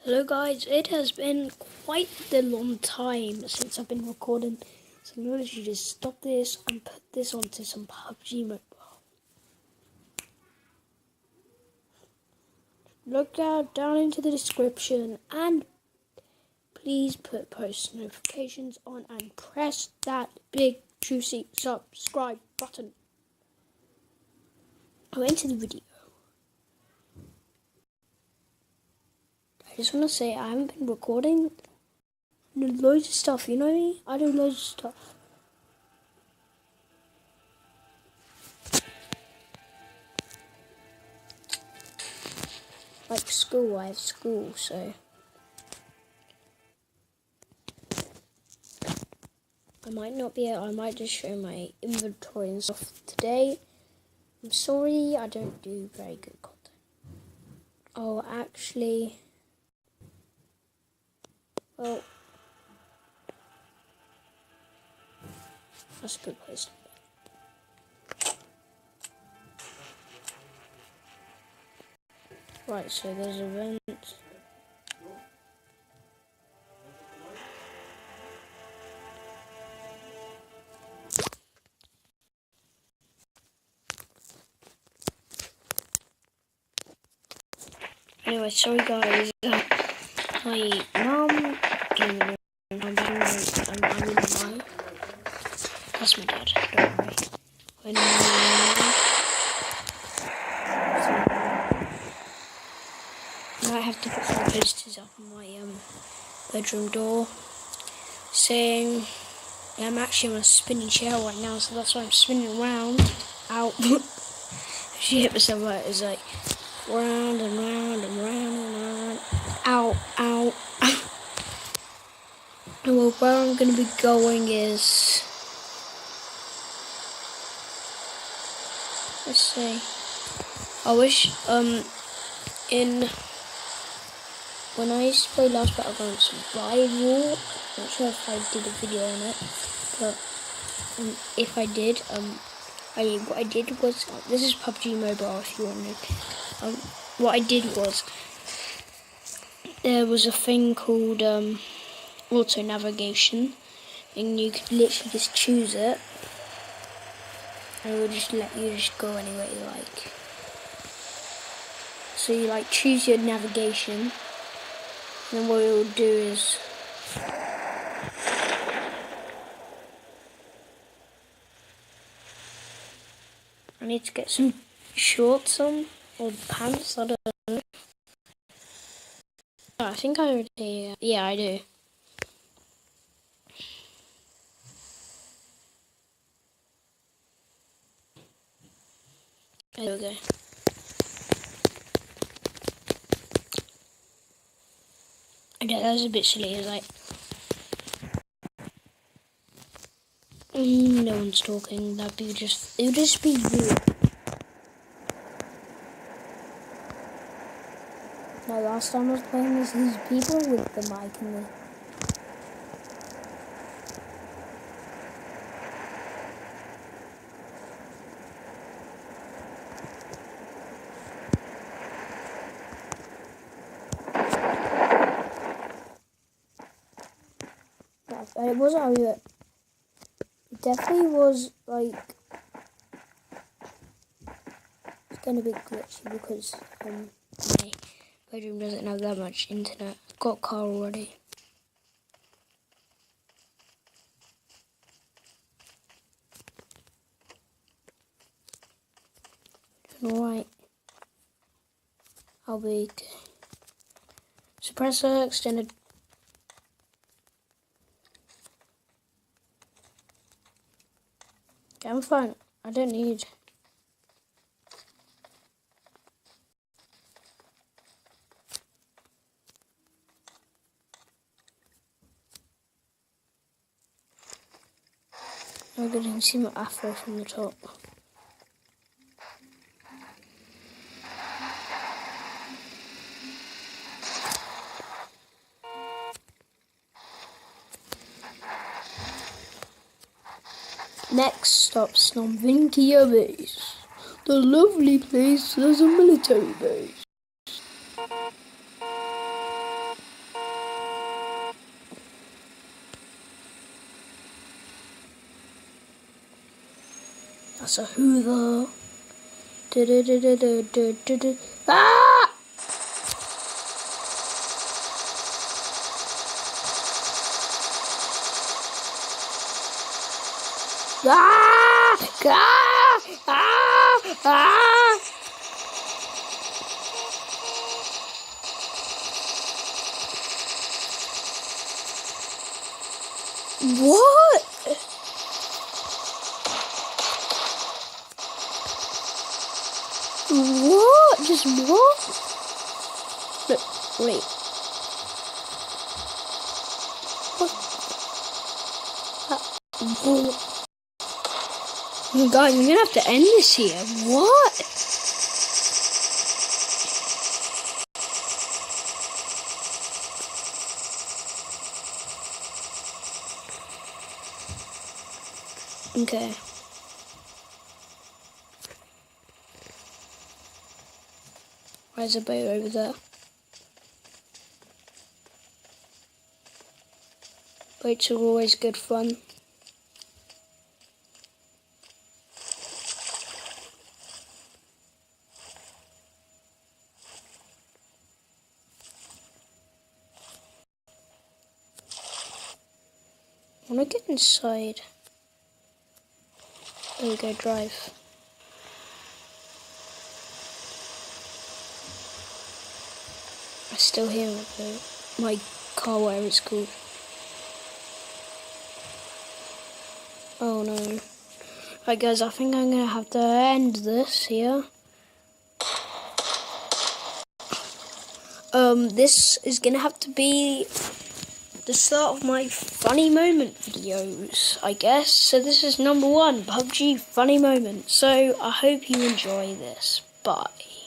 Hello guys, it has been quite a long time since I've been recording, so I'm going to just stop this and put this onto some Pubg Mobile. Look down into the description and please put post notifications on and press that big juicy subscribe button. Go into the video. I just want to say I haven't been recording. I do loads of stuff, you know me? I do loads of stuff. Like school, I have school, so I might just show my inventory and stuff today. I'm sorry, I don't do very good content. Oh, actually, well, that's a good place. Right, so there's events. Anyway, sorry guys. My mum came in. I'm in my. That's my dad. Don't worry. When I have to put some posters up on my bedroom door saying I'm actually on a spinning chair right now, so that's why I'm spinning around. Out. She hit myself right. It's like round and round and round and round. Ow, ow. Well, where I'm going to be going is, let's see. I wish when I used to play Last Battleground Survival, I'm not sure if I did a video on it, but if I did, what I did was, this is Pubg Mobile if you want to know. What I did was, there was a thing called auto navigation, and you could literally just choose it, and it would just let you just go anywhere you like. So you like choose your navigation, and then what it will do is I need to get some shorts on, or pants, I don't know. I think I already, yeah I do. There we go. Okay, that was a bit silly, it's like no one's talking, it would just be weird. No, last time I was playing with these people with the mic and the... It wasn't over. It definitely was like it's gonna be glitchy because my bedroom doesn't have that much internet. I've got a car already. Alright. I'll be okay. Suppressor extended. Okay, I'm fine. I don't need. I'm going to see my afro from the top. Next stop, Snomvinkia Base. The lovely place, there's a military base. That's a Hoover. Ah! Ah! Ah! Ah! Ah! What? What? Just what? Look, wait. What? Guys, I'm gonna have to end this here. What? Okay. Where's a boat over there? Boats are always good fun. I wanna get inside. There we go, drive. I still hear my car, whatever it's called. Oh no. Right guys, I think I'm gonna have to end this here. This is gonna have to be the start of my funny moment videos, I guess. So this is number 1, PUBG Funny Moment. So I hope you enjoy this. Bye.